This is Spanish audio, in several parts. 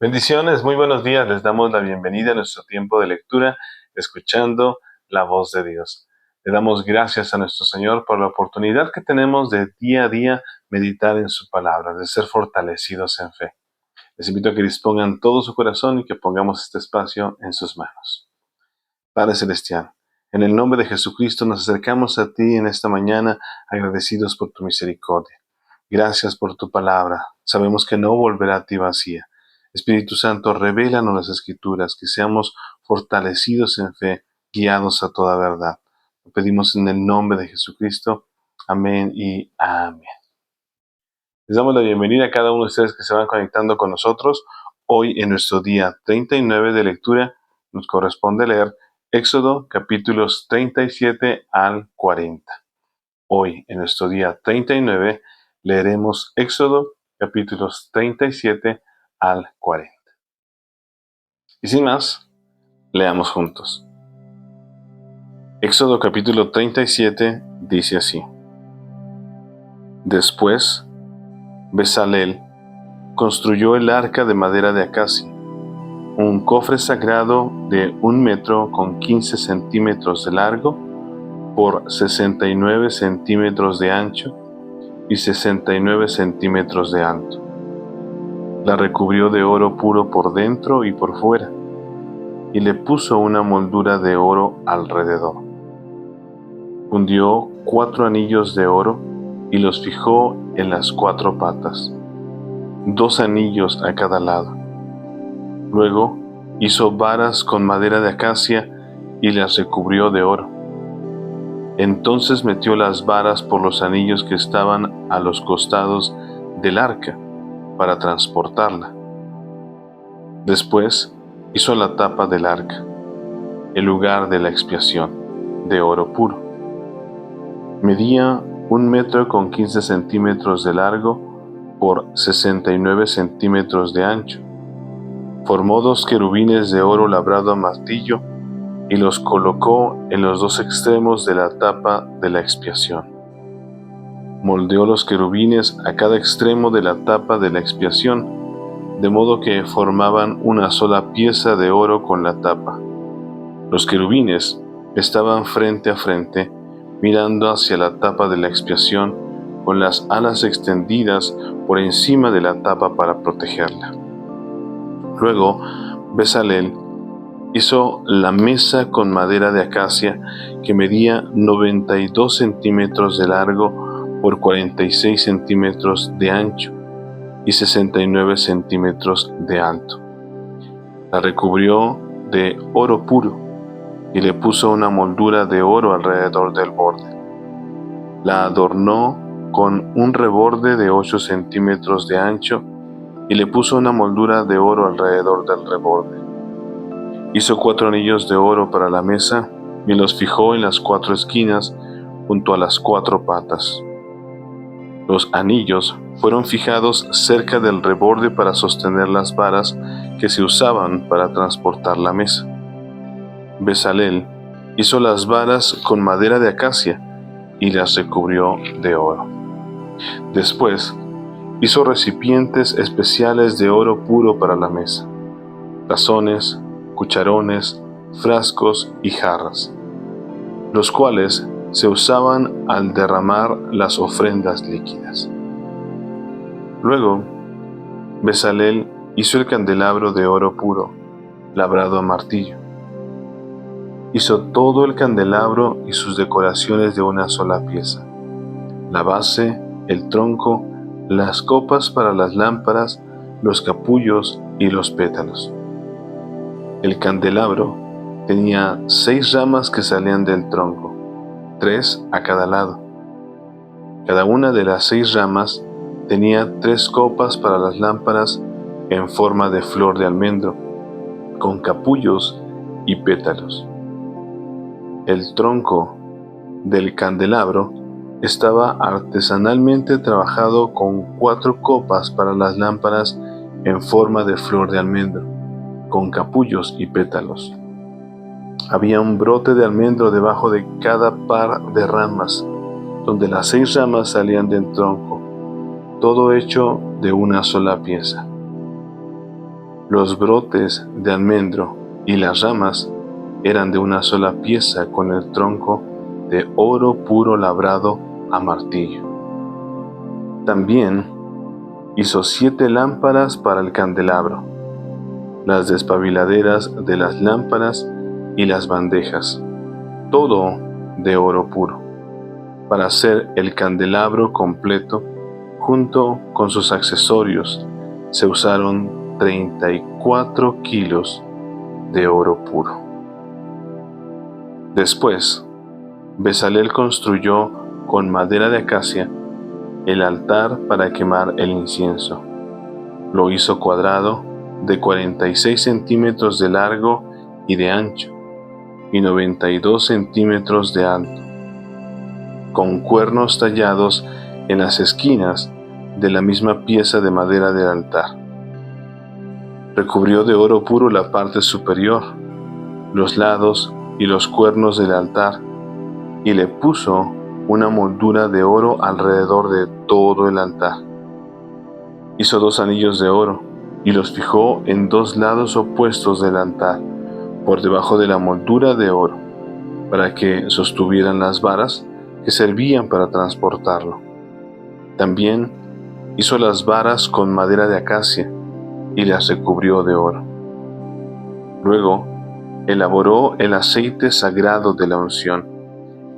Bendiciones, muy buenos días. Les damos la bienvenida a nuestro tiempo de lectura, escuchando la voz de Dios. Le damos gracias a nuestro Señor por la oportunidad que tenemos de día a día meditar en su palabra, de ser fortalecidos en fe. Les invito a que dispongan todo su corazón y que pongamos este espacio en sus manos. Padre Celestial, en el nombre de Jesucristo nos acercamos a ti en esta mañana agradecidos por tu misericordia. Gracias por tu palabra. Sabemos que no volverá a ti vacía. Espíritu Santo, revélanos las Escrituras, que seamos fortalecidos en fe, guiados a toda verdad. Lo pedimos en el nombre de Jesucristo. Amén y amén. Les damos la bienvenida a cada uno de ustedes que se van conectando con nosotros. Hoy, en nuestro día 39 de lectura, nos corresponde leer Éxodo capítulos 37 al 40. Hoy, en nuestro día 39, leeremos Éxodo capítulos 37 al 40. Y sin más, leamos juntos. Éxodo capítulo 37 dice así: Después, Bezalel construyó el arca de madera de acacia, un cofre sagrado de 1 metro con 15 centímetros de largo por 69 centímetros de ancho y 69 centímetros de alto. La recubrió de oro puro por dentro y por fuera, y le puso una moldura de oro alrededor. Fundió 4 anillos de oro y los fijó en las 4 patas, 2 anillos a cada lado. Luego hizo varas con madera de acacia y las recubrió de oro. Entonces metió las varas por los anillos que estaban a los costados del arca para transportarla. Después hizo la tapa del arca, el lugar de la expiación, de oro puro. Medía 1 metro con 15 centímetros de largo por 69 centímetros de ancho. Formó 2 querubines de oro labrado a martillo y los colocó en los 2 extremos de la tapa de la expiación. Moldeó los querubines a cada extremo de la tapa de la expiación, de modo que formaban una sola pieza de oro con la tapa. Los querubines estaban frente a frente, mirando hacia la tapa de la expiación, con las alas extendidas por encima de la tapa para protegerla. Luego, Bezalel hizo la mesa con madera de acacia que medía 92 centímetros de largo por 46 centímetros de ancho y 69 centímetros de alto. La recubrió de oro puro y le puso una moldura de oro alrededor del borde. La adornó con un reborde de 8 centímetros de ancho y le puso una moldura de oro alrededor del reborde. Hizo 4 anillos de oro para la mesa y los fijó en las 4 esquinas junto a las 4 patas. Los anillos fueron fijados cerca del reborde para sostener las varas que se usaban para transportar la mesa. Bezalel hizo las varas con madera de acacia y las recubrió de oro. Después hizo recipientes especiales de oro puro para la mesa, tazones, cucharones, frascos y jarras, los cuales se usaban al derramar las ofrendas líquidas. Luego, Bezalel hizo el candelabro de oro puro, labrado a martillo. Hizo todo el candelabro y sus decoraciones de una sola pieza: la base, el tronco, las copas para las lámparas, los capullos y los pétalos. El candelabro tenía 6 ramas que salían del tronco, 3 a cada lado. Cada una de las 6 ramas tenía 3 copas para las lámparas en forma de flor de almendro, con capullos y pétalos. El tronco del candelabro estaba artesanalmente trabajado con 4 copas para las lámparas en forma de flor de almendro, con capullos y pétalos. Había un brote de almendro debajo de cada par de ramas, donde las 6 ramas salían del tronco, todo hecho de una sola pieza. Los brotes de almendro y las ramas eran de una sola pieza con el tronco de oro puro labrado a martillo. También hizo 7 lámparas para el candelabro, las despabiladeras de las lámparas y las bandejas, todo de oro puro. Para hacer el candelabro completo, junto con sus accesorios, se usaron 34 kilos de oro puro. Después, Bezalel construyó con madera de acacia el altar para quemar el incienso. Lo hizo cuadrado, de 46 centímetros de largo y de ancho, y 92 centímetros de alto, con cuernos tallados en las esquinas de la misma pieza de madera del altar. Recubrió de oro puro la parte superior, los lados y los cuernos del altar, y le puso una moldura de oro alrededor de todo el altar. Hizo 2 anillos de oro y los fijó en 2 lados opuestos del altar, por debajo de la moldura de oro, para que sostuvieran las varas que servían para transportarlo. También hizo las varas con madera de acacia y las recubrió de oro. Luego elaboró el aceite sagrado de la unción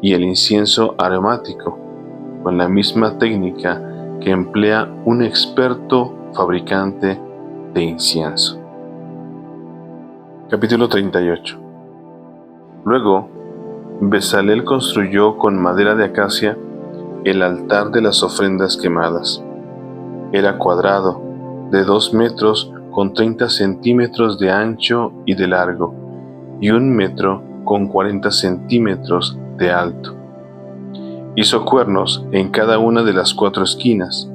y el incienso aromático, con la misma técnica que emplea un experto fabricante de incienso. Capítulo 38. Luego, Bezalel construyó con madera de acacia el altar de las ofrendas quemadas. Era cuadrado, de 2 metros con 30 centímetros de ancho y de largo, y 1 metro con 40 centímetros de alto. Hizo cuernos en cada una de las 4 esquinas,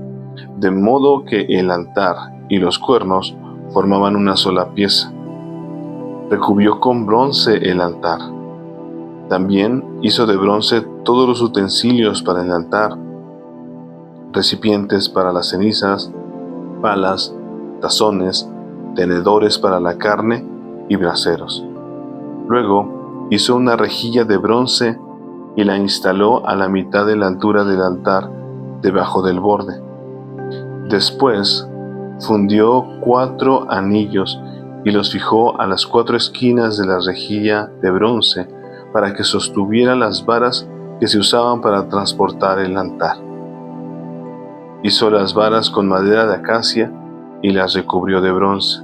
de modo que el altar y los cuernos formaban una sola pieza. Recubrió con bronce el altar. También hizo de bronce todos los utensilios para el altar: recipientes para las cenizas, palas, tazones, tenedores para la carne y braseros. Luego hizo una rejilla de bronce y la instaló a la mitad de la altura del altar, debajo del borde. Después fundió 4 anillos y los fijó a las 4 esquinas de la rejilla de bronce para que sostuviera las varas que se usaban para transportar el altar. Hizo las varas con madera de acacia y las recubrió de bronce.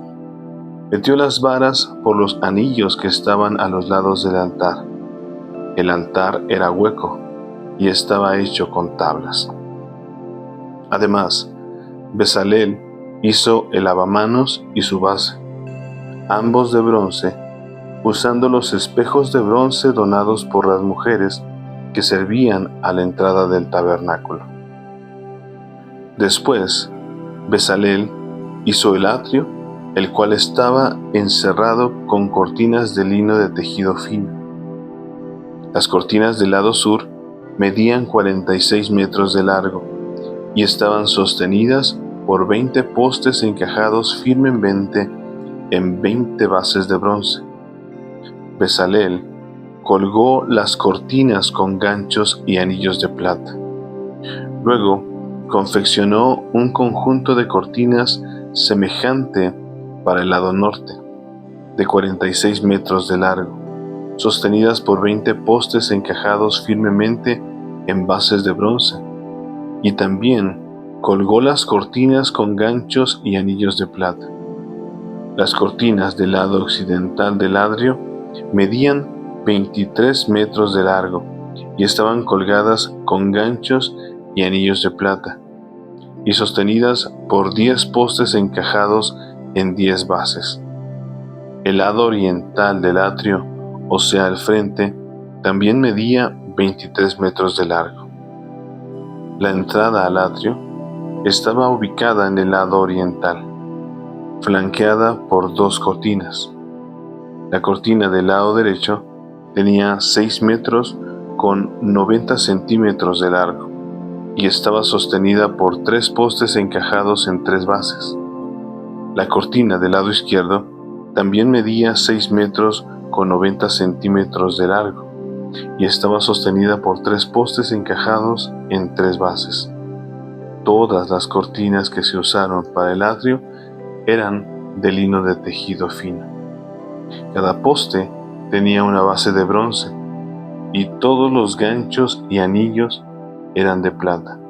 Metió las varas por los anillos que estaban a los lados del altar. El altar era hueco y estaba hecho con tablas. Además, Bezalel hizo el lavamanos y su base, ambos de bronce, usando los espejos de bronce donados por las mujeres que servían a la entrada del tabernáculo. Después, Bezalel hizo el atrio, el cual estaba encerrado con cortinas de lino de tejido fino. Las cortinas del lado sur medían 46 metros de largo y estaban sostenidas por 20 postes encajados firmemente en 20 bases de bronce. Bezalel colgó las cortinas con ganchos y anillos de plata. Luego confeccionó un conjunto de cortinas semejante para el lado norte, de 46 metros de largo, sostenidas por 20 postes encajados firmemente en bases de bronce, y también colgó las cortinas con ganchos y anillos de plata. Las cortinas del lado occidental del atrio medían 23 metros de largo y estaban colgadas con ganchos y anillos de plata, y sostenidas por 10 postes encajados en 10 bases. El lado oriental del atrio, o sea el frente, también medía 23 metros de largo. La entrada al atrio estaba ubicada en el lado oriental, flanqueada por 2 cortinas. La cortina del lado derecho tenía 6 metros con 90 centímetros de largo y estaba sostenida por 3 postes encajados en 3 bases. La cortina del lado izquierdo también medía 6 metros con 90 centímetros de largo y estaba sostenida por 3 postes encajados en 3 bases. Todas las cortinas que se usaron para el atrio eran de lino de tejido fino. Cada poste tenía una base de bronce y todos los ganchos y anillos eran de plata.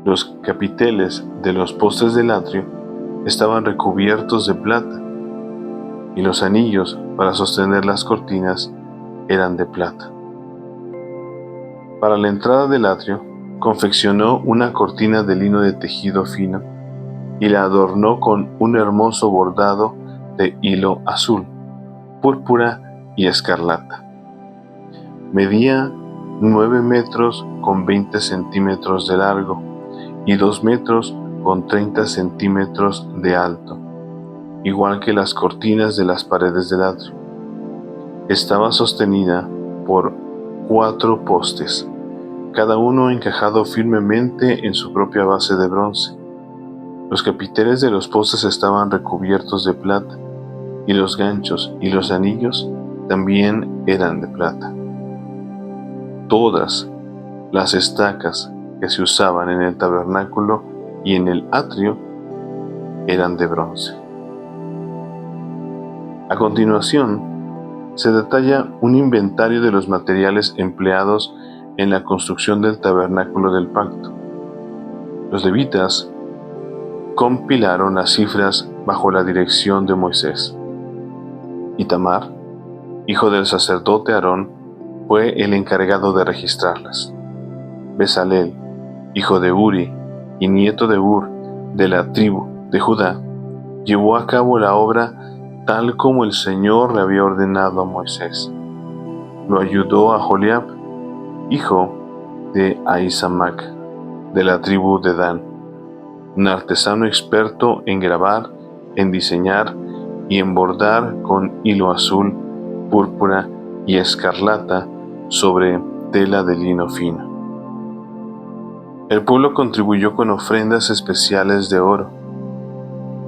Los capiteles de los postes del atrio estaban recubiertos de plata y los anillos para sostener las cortinas eran de plata. Para la entrada del atrio, confeccionó una cortina de lino de tejido fino y la adornó con un hermoso bordado de hilo azul, púrpura y escarlata. Medía 9 metros con 20 centímetros de largo y 2 metros con 30 centímetros de alto, igual que las cortinas de las paredes del atrio. Estaba sostenida por 4 postes, cada uno encajado firmemente en su propia base de bronce. Los capiteles de los postes estaban recubiertos de plata, y los ganchos y los anillos también eran de plata. Todas las estacas que se usaban en el tabernáculo y en el atrio eran de bronce. A continuación, se detalla un inventario de los materiales empleados en la construcción del tabernáculo del pacto. Los levitas compilaron las cifras bajo la dirección de Moisés. Itamar, hijo del sacerdote Aarón, fue el encargado de registrarlas. Bezalel, hijo de Uri y nieto de Hur, de la tribu de Judá, llevó a cabo la obra tal como el Señor le había ordenado a Moisés. Lo ayudó a Joliab, hijo de Ahisamac, de la tribu de Dan, un artesano experto en grabar, en diseñar y en bordar con hilo azul, púrpura y escarlata sobre tela de lino fino. El pueblo contribuyó con ofrendas especiales de oro,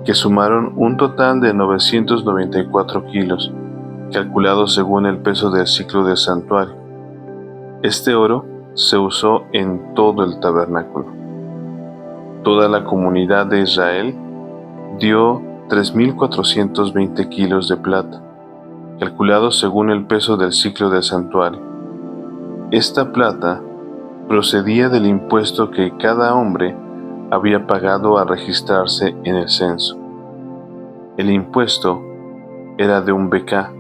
que sumaron un total de 994 kilos, calculado según el peso del ciclo del santuario. Este oro se usó en todo el tabernáculo. Toda la comunidad de Israel dio 3.420 kilos de plata, calculado según el peso del ciclo del santuario. Esta plata procedía del impuesto que cada hombre había pagado al registrarse en el censo. El impuesto era de un beká,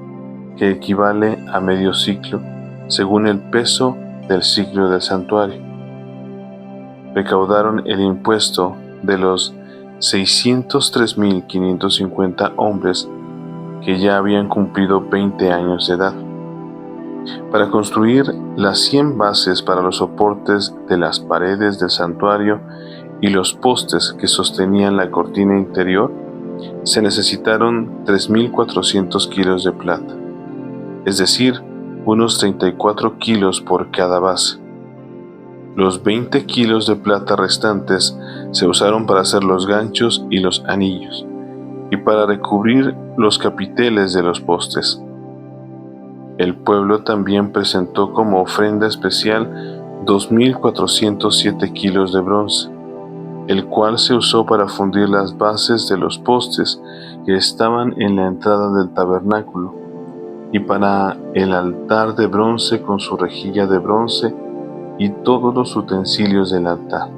que equivale a medio ciclo, según el peso del ciclo del santuario. Recaudaron el impuesto de los 603.550 hombres que ya habían cumplido 20 años de edad. Para construir las 100 bases para los soportes de las paredes del santuario y los postes que sostenían la cortina interior, se necesitaron 3.400 kilos de plata, es decir, unos 34 kilos por cada base. Los 20 kilos de plata restantes se usaron para hacer los ganchos y los anillos, y para recubrir los capiteles de los postes. El pueblo también presentó como ofrenda especial 2.407 kilos de bronce, el cual se usó para fundir las bases de los postes que estaban en la entrada del tabernáculo, y para el altar de bronce con su rejilla de bronce y todos los utensilios del altar.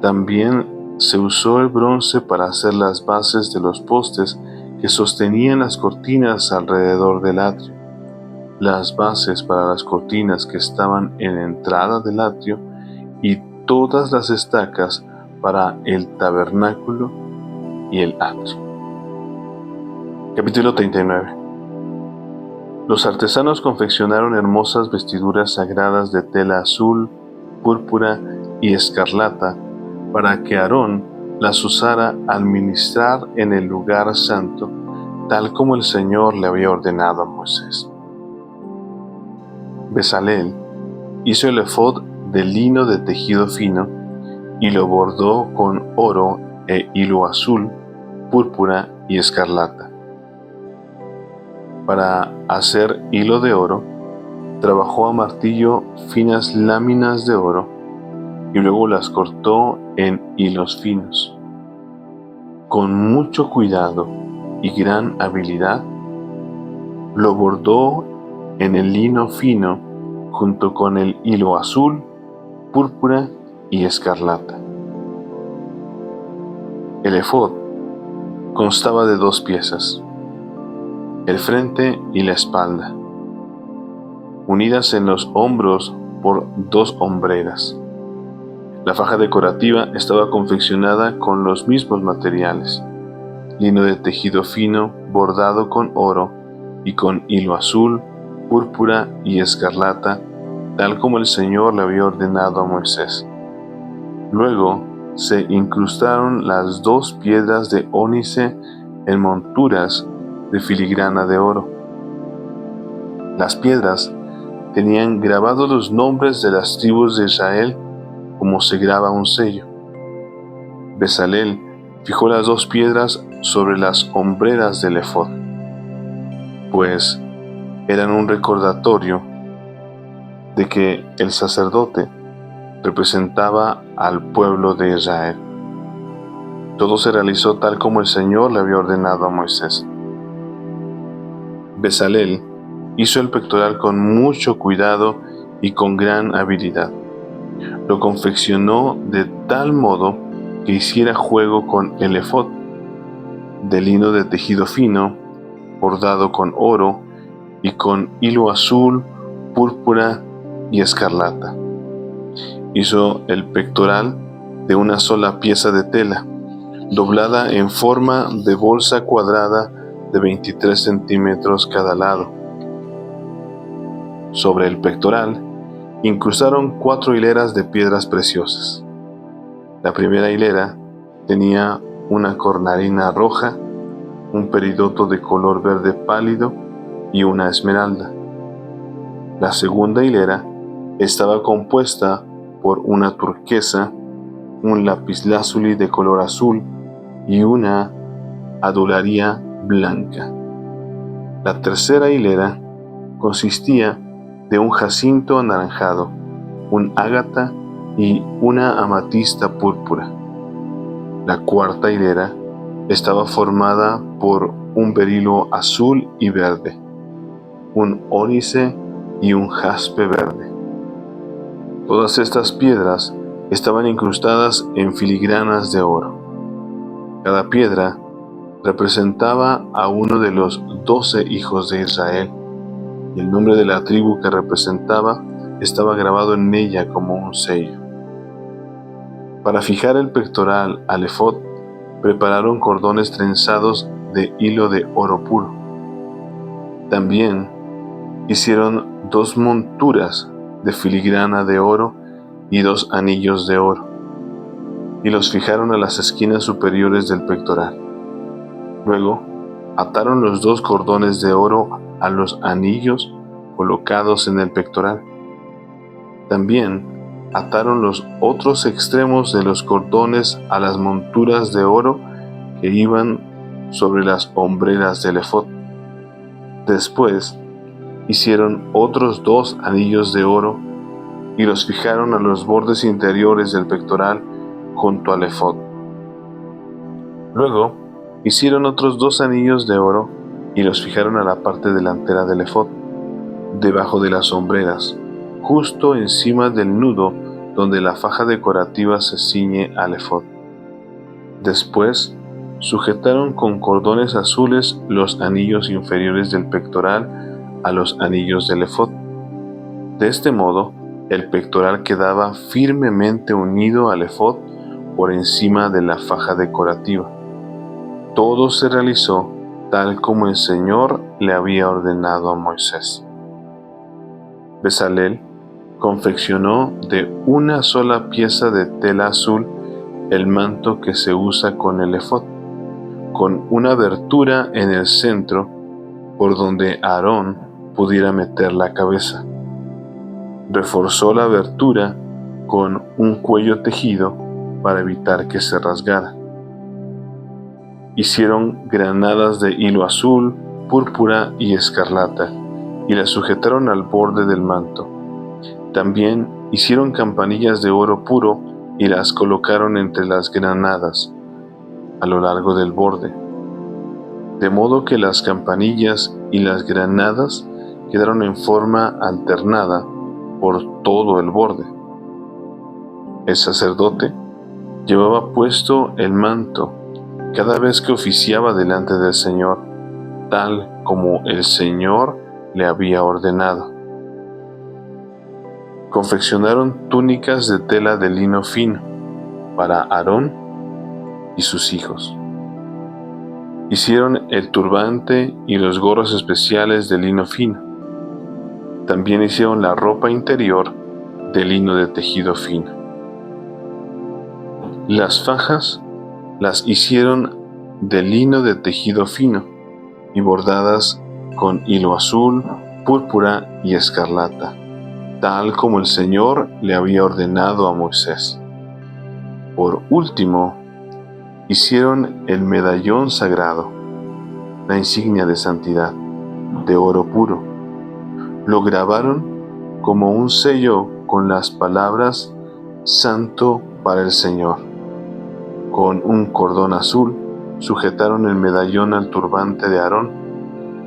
También se usó el bronce para hacer las bases de los postes que sostenían las cortinas alrededor del atrio, las bases para las cortinas que estaban en la entrada del atrio y todas las estacas para el tabernáculo y el atrio. Capítulo 39. Los artesanos confeccionaron hermosas vestiduras sagradas de tela azul, púrpura y escarlata para que Aarón las usara al ministrar en el lugar santo, tal como el Señor le había ordenado a Moisés. Bezalel hizo el efod de lino de tejido fino y lo bordó con oro e hilo azul, púrpura y escarlata. Para hacer hilo de oro, trabajó a martillo finas láminas de oro y luego las cortó en hilos finos. Con mucho cuidado y gran habilidad, lo bordó en el lino fino junto con el hilo azul, púrpura y escarlata. El efod constaba de 2 piezas, el frente y la espalda, unidas en los hombros por 2 hombreras. La faja decorativa estaba confeccionada con los mismos materiales, lino de tejido fino bordado con oro y con hilo azul, púrpura y escarlata, tal como el Señor le había ordenado a Moisés. Luego se incrustaron las 2 piedras de ónice en monturas de filigrana de oro. Las piedras tenían grabados los nombres de las tribus de Israel como se graba un sello. Bezalel fijó las 2 piedras sobre las hombreras del efod, pues eran un recordatorio de que el sacerdote representaba al pueblo de Israel. Todo se realizó tal como el Señor le había ordenado a Moisés. Bezalel hizo el pectoral con mucho cuidado y con gran habilidad. Lo confeccionó de tal modo que hiciera juego con el efod, de lino de tejido fino, bordado con oro y con hilo azul, púrpura y escarlata. Hizo el pectoral de una sola pieza de tela, doblada en forma de bolsa cuadrada de 23 centímetros cada lado. Sobre el pectoral incrustaron 4 hileras de piedras preciosas. La primera hilera tenía una cornalina roja, un peridoto de color verde pálido y una esmeralda. La segunda hilera estaba compuesta por una turquesa, un lapislázuli de color azul y una adularia blanca. La tercera hilera consistía de un jacinto anaranjado, un ágata y una amatista púrpura. La cuarta hilera estaba formada por un berilo azul y verde, un ónice y un jaspe verde. Todas estas piedras estaban incrustadas en filigranas de oro. Cada piedra representaba a uno de los 12 hijos de Israel, y el nombre de la tribu que representaba estaba grabado en ella como un sello. Para fijar el pectoral al efod, prepararon cordones trenzados de hilo de oro puro. También hicieron 2 monturas de filigrana de oro y 2 anillos de oro, y los fijaron a las esquinas superiores del pectoral. Luego ataron los 2 cordones de oro a los anillos colocados en el pectoral. También ataron los otros extremos de los cordones a las monturas de oro que iban sobre las hombreras del efod. Después hicieron otros 2 anillos de oro y los fijaron a los bordes interiores del pectoral junto al efod. Luego hicieron otros 2 anillos de oro y los fijaron a la parte delantera del efod, debajo de las hombreras, justo encima del nudo donde la faja decorativa se ciñe al efod. Después sujetaron con cordones azules los anillos inferiores del pectoral a los anillos del efod. De este modo, el pectoral quedaba firmemente unido al efod por encima de la faja decorativa. Todo se realizó tal como el Señor le había ordenado a Moisés. Bezalel confeccionó de una sola pieza de tela azul el manto que se usa con el efod, con una abertura en el centro por donde Aarón pudiera meter la cabeza. Reforzó la abertura con un cuello tejido para evitar que se rasgara. Hicieron granadas de hilo azul, púrpura y escarlata, y las sujetaron al borde del manto. También hicieron campanillas de oro puro y las colocaron entre las granadas, a lo largo del borde, de modo que las campanillas y las granadas quedaron en forma alternada por todo el borde. El sacerdote llevaba puesto el manto cada vez que oficiaba delante del Señor, tal como el Señor le había ordenado. Confeccionaron túnicas de tela de lino fino para Aarón y sus hijos. Hicieron el turbante y los gorros especiales de lino fino. También hicieron la ropa interior de lino de tejido fino. Las fajas las hicieron de lino de tejido fino y bordadas con hilo azul, púrpura y escarlata, tal como el Señor le había ordenado a Moisés. Por último, hicieron el medallón sagrado, la insignia de santidad, de oro puro. Lo grabaron como un sello con las palabras Santo para el Señor. Con un cordón azul sujetaron el medallón al turbante de Aarón,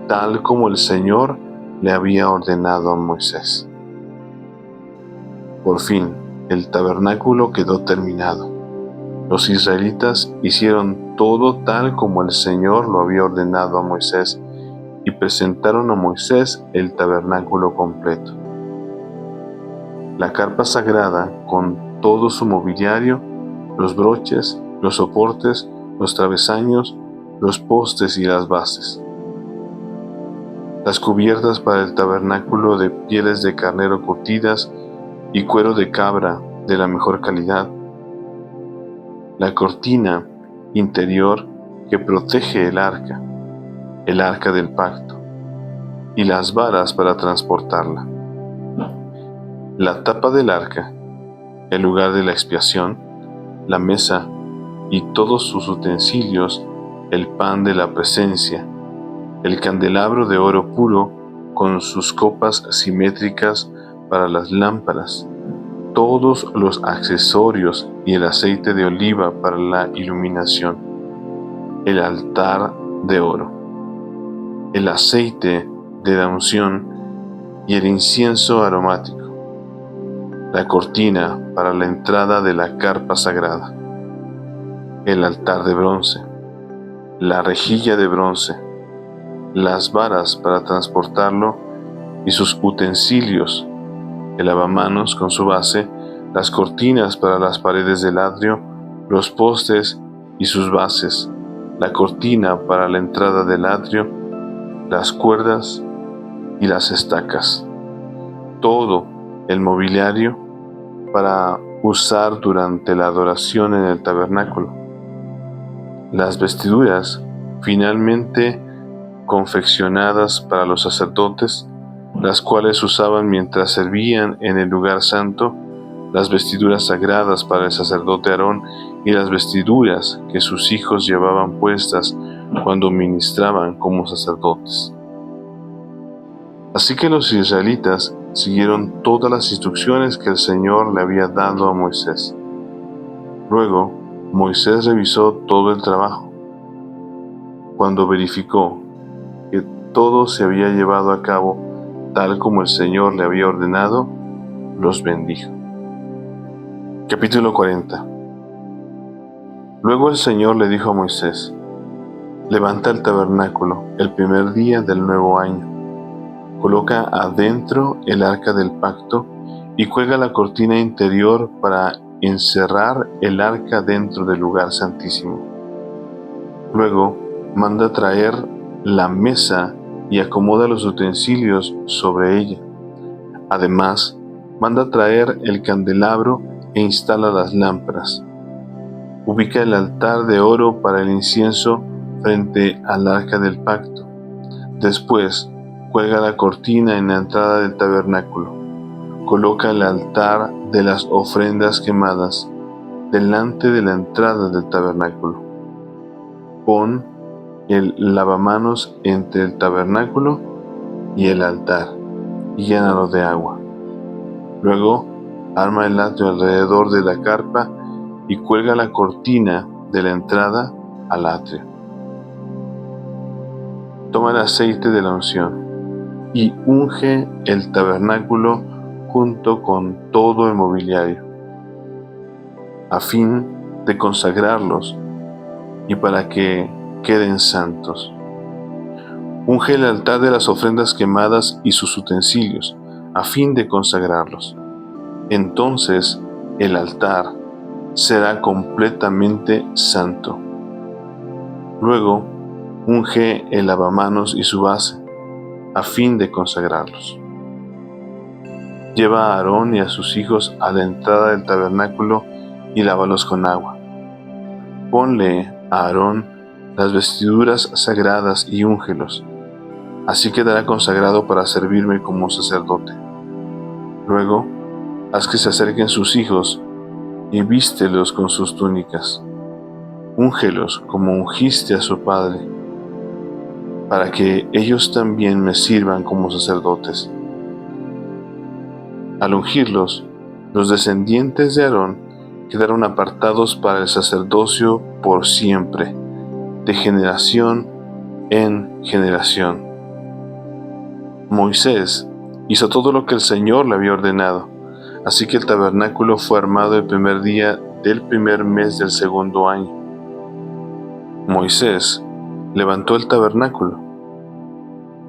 tal como el Señor le había ordenado a Moisés. Por fin, el tabernáculo quedó terminado. Los israelitas hicieron todo tal como el Señor lo había ordenado a Moisés y presentaron a Moisés el tabernáculo completo. La carpa sagrada con todo su mobiliario, los broches, los soportes, los travesaños, los postes y las bases. Las cubiertas para el tabernáculo de pieles de carnero curtidas y cuero de cabra de la mejor calidad. La cortina interior que protege el arca del pacto, y las varas para transportarla. La tapa del arca, el lugar de la expiación, la mesa y todos sus utensilios, el pan de la presencia, el candelabro de oro puro con sus copas simétricas para las lámparas, todos los accesorios y el aceite de oliva para la iluminación, el altar de oro, el aceite de la unción y el incienso aromático, la cortina para la entrada de la carpa sagrada, el altar de bronce, la rejilla de bronce, las varas para transportarlo y sus utensilios, el lavamanos con su base, las cortinas para las paredes del atrio, los postes y sus bases, la cortina para la entrada del atrio, las cuerdas y las estacas, todo el mobiliario para usar durante la adoración en el tabernáculo. Las vestiduras finalmente confeccionadas para los sacerdotes, las cuales usaban mientras servían en el lugar santo, las vestiduras sagradas para el sacerdote Aarón y las vestiduras que sus hijos llevaban puestas cuando ministraban como sacerdotes. Así que los israelitas siguieron todas las instrucciones que el Señor le había dado a Moisés. Luego, Moisés revisó todo el trabajo. Cuando verificó que todo se había llevado a cabo tal como el Señor le había ordenado, los bendijo. Capítulo 40. Luego el Señor le dijo a Moisés: levanta el tabernáculo el primer día del nuevo año. Coloca adentro el arca del pacto y cuelga la cortina interior para encerrar el arca dentro del lugar santísimo. Luego manda traer la mesa y acomoda los utensilios sobre ella. Además, manda traer el candelabro e instala las lámparas. Ubica el altar de oro para el incienso frente al arca del pacto. Después, cuelga la cortina en la entrada del tabernáculo. Coloca el altar de las ofrendas quemadas delante de la entrada del tabernáculo. pon el lavamanos entre el tabernáculo y el altar, y llénalo de agua. Luego, arma el atrio alrededor de la carpa y cuelga la cortina de la entrada al atrio. Toma el aceite de la unción y unge el tabernáculo junto con todo el mobiliario, a fin de consagrarlos y para que queden santos. Unge el altar de las ofrendas quemadas y sus utensilios, a fin de consagrarlos. Entonces el altar será completamente santo. Luego, unge el lavamanos y su base, a fin de consagrarlos. Lleva a Aarón y a sus hijos a la entrada del tabernáculo y lávalos con agua. Ponle a Aarón las vestiduras sagradas y úngelos. Así quedará consagrado para servirme como sacerdote. Luego, haz que se acerquen sus hijos y vístelos con sus túnicas. Úngelos como ungiste a su padre, para que ellos también me sirvan como sacerdotes. Al ungirlos, los descendientes de Aarón quedaron apartados para el sacerdocio por siempre, de generación en generación. Moisés hizo todo lo que el Señor le había ordenado, así que el tabernáculo fue armado el primer día del primer mes del segundo año. Moisés levantó el tabernáculo.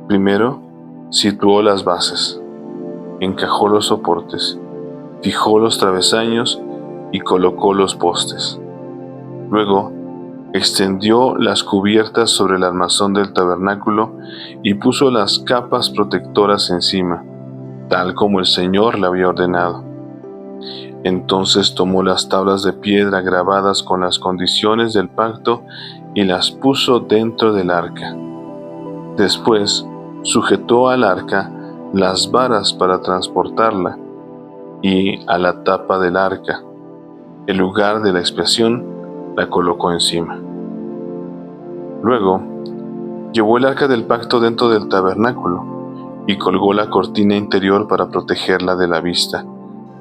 Primero, situó las bases, encajó los soportes, fijó los travesaños y colocó los postes. Luego, extendió las cubiertas sobre el armazón del tabernáculo y puso las capas protectoras encima, tal como el Señor le había ordenado. Entonces tomó las tablas de piedra grabadas con las condiciones del pacto y las puso dentro del arca. Después, sujetó al arca las varas para transportarla y a la tapa del arca, el lugar de la expiación, la colocó encima. Luego, llevó el arca del pacto dentro del tabernáculo y colgó la cortina interior para protegerla de la vista,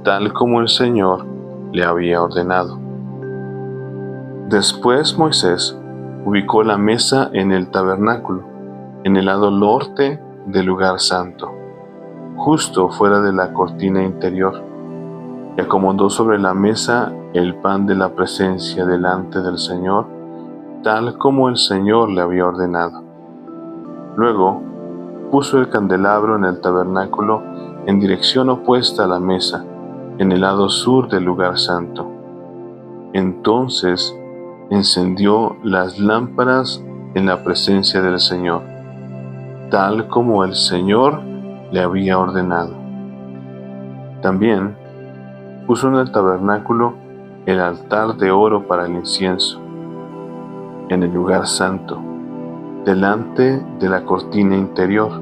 tal como el Señor le había ordenado. Después Moisés ubicó la mesa en el tabernáculo, en el lado norte del lugar santo, justo fuera de la cortina interior, y acomodó sobre la mesa el pan de la presencia delante del Señor, tal como el Señor le había ordenado. Luego, puso el candelabro en el tabernáculo en dirección opuesta a la mesa, en el lado sur del lugar santo. Entonces, encendió las lámparas en la presencia del Señor, tal como el Señor le había ordenado. También puso en el tabernáculo el altar de oro para el incienso, en el lugar santo, delante de la cortina interior,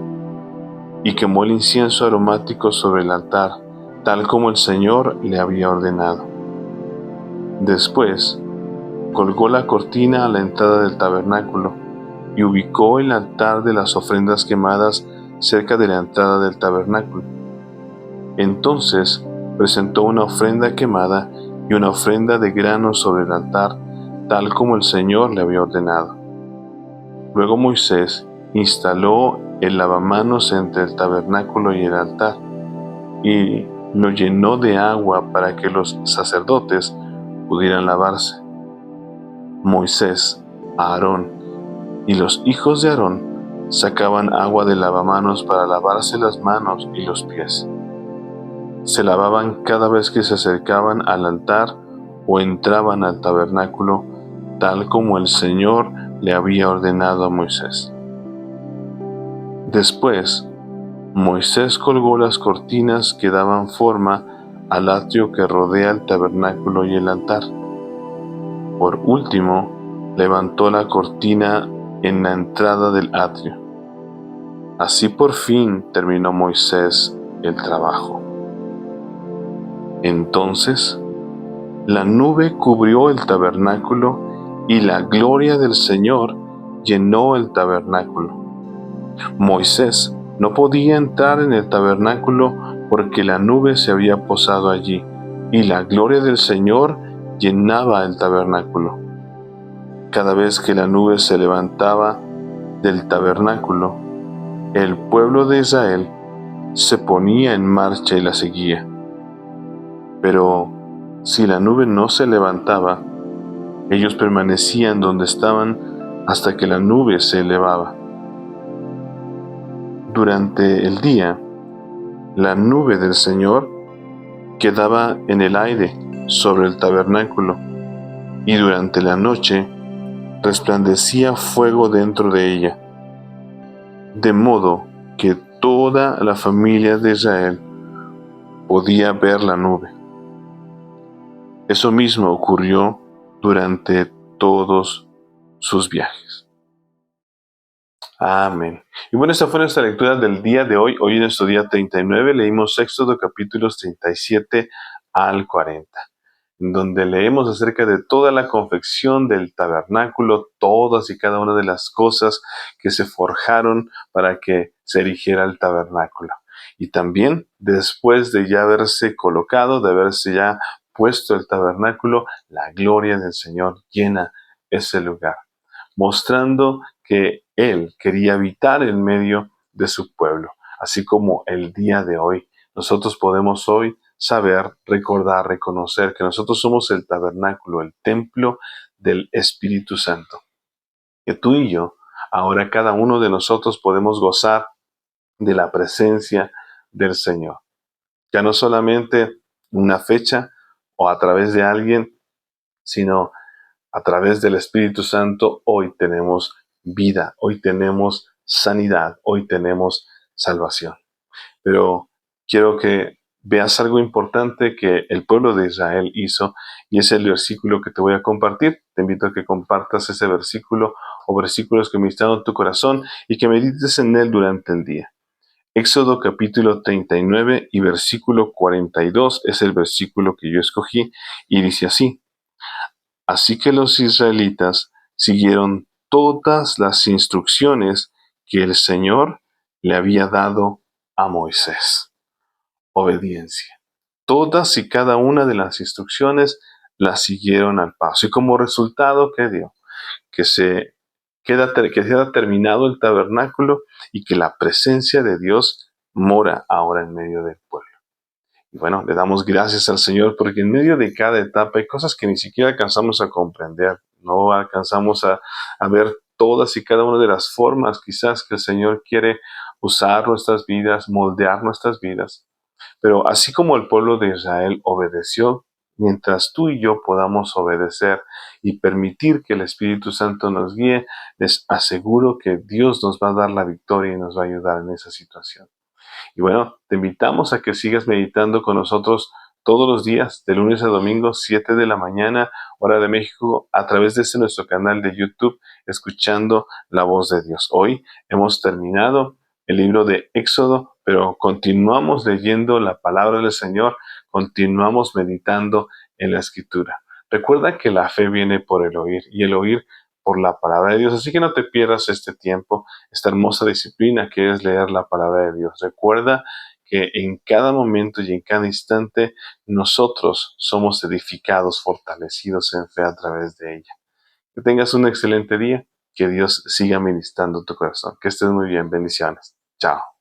y quemó el incienso aromático sobre el altar, tal como el Señor le había ordenado. Después, colgó la cortina a la entrada del tabernáculo y ubicó el altar de las ofrendas quemadas cerca de la entrada del tabernáculo. Entonces presentó una ofrenda quemada y una ofrenda de granos sobre el altar, tal como el Señor le había ordenado. Luego Moisés instaló el lavamanos entre el tabernáculo y el altar, y lo llenó de agua para que los sacerdotes pudieran lavarse. Moisés, Aarón y los hijos de Aarón sacaban agua del lavamanos para lavarse las manos y los pies. Se lavaban cada vez que se acercaban al altar o entraban al tabernáculo, tal como el Señor le había ordenado a Moisés. Después, Moisés colgó las cortinas que daban forma al atrio que rodea el tabernáculo y el altar. Por último, levantó la cortina en la entrada del atrio. Así por fin terminó Moisés el trabajo. Entonces, la nube cubrió el tabernáculo y la gloria del Señor llenó el tabernáculo. Moisés no podía entrar en el tabernáculo porque la nube se había posado allí, y la gloria del Señor llenaba el tabernáculo. Cada vez que la nube se levantaba del tabernáculo, el pueblo de Israel se ponía en marcha y la seguía. Pero si la nube no se levantaba, ellos permanecían donde estaban hasta que la nube se elevaba. Durante el día, la nube del Señor quedaba en el aire sobre el tabernáculo, y durante la noche resplandecía fuego dentro de ella, de modo que toda la familia de Israel podía ver la nube. Eso mismo ocurrió durante todos sus viajes. Amén. Y bueno, esta fue nuestra lectura del día de hoy. Hoy en nuestro día 39 leímos Éxodo capítulos 37 al 40, en donde leemos acerca de toda la confección del tabernáculo, todas y cada una de las cosas que se forjaron para que se erigiera el tabernáculo. Y también, después de ya haberse colocado, de haberse ya puesto el tabernáculo, la gloria del Señor llena ese lugar, mostrando que Él quería habitar en medio de su pueblo, así como el día de hoy. Nosotros podemos hoy saber, recordar, reconocer que nosotros somos el tabernáculo, el templo del Espíritu Santo. Que tú y yo, ahora cada uno de nosotros podemos gozar de la presencia del Señor. Ya no solamente una fecha o a través de alguien, sino a través del Espíritu Santo hoy tenemos vida, hoy tenemos sanidad, hoy tenemos salvación. Pero quiero que veas algo importante que el pueblo de Israel hizo, y es el versículo que te voy a compartir. Te invito a que compartas ese versículo o versículos que ministraron tu corazón y que medites en él durante el día. Éxodo capítulo 39 y versículo 42 es el versículo que yo escogí, y dice así: Así que los israelitas siguieron todas las instrucciones que el Señor le había dado a Moisés. Obediencia. Todas y cada una de las instrucciones las siguieron al paso. Y como resultado, ¿qué dio? Que se queda terminado el tabernáculo y que la presencia de Dios mora ahora en medio del pueblo. Y bueno, le damos gracias al Señor porque en medio de cada etapa hay cosas que ni siquiera alcanzamos a comprender, no alcanzamos a ver todas y cada una de las formas quizás que el Señor quiere usar nuestras vidas, moldear nuestras vidas. Pero así como el pueblo de Israel obedeció, mientras tú y yo podamos obedecer y permitir que el Espíritu Santo nos guíe, les aseguro que Dios nos va a dar la victoria y nos va a ayudar en esa situación. Y bueno, te invitamos a que sigas meditando con nosotros todos los días, de lunes a domingo, 7 de la mañana, hora de México, a través de nuestro canal de YouTube, escuchando la voz de Dios. Hoy hemos terminado el libro de Éxodo, pero continuamos leyendo la palabra del Señor, continuamos meditando en la Escritura. Recuerda que la fe viene por el oír, y el oír por la palabra de Dios. Así que no te pierdas este tiempo, esta hermosa disciplina que es leer la palabra de Dios. Recuerda que en cada momento y en cada instante nosotros somos edificados, fortalecidos en fe a través de ella. Que tengas un excelente día, que Dios siga ministrando tu corazón. Que estés muy bien, bendiciones. Chao.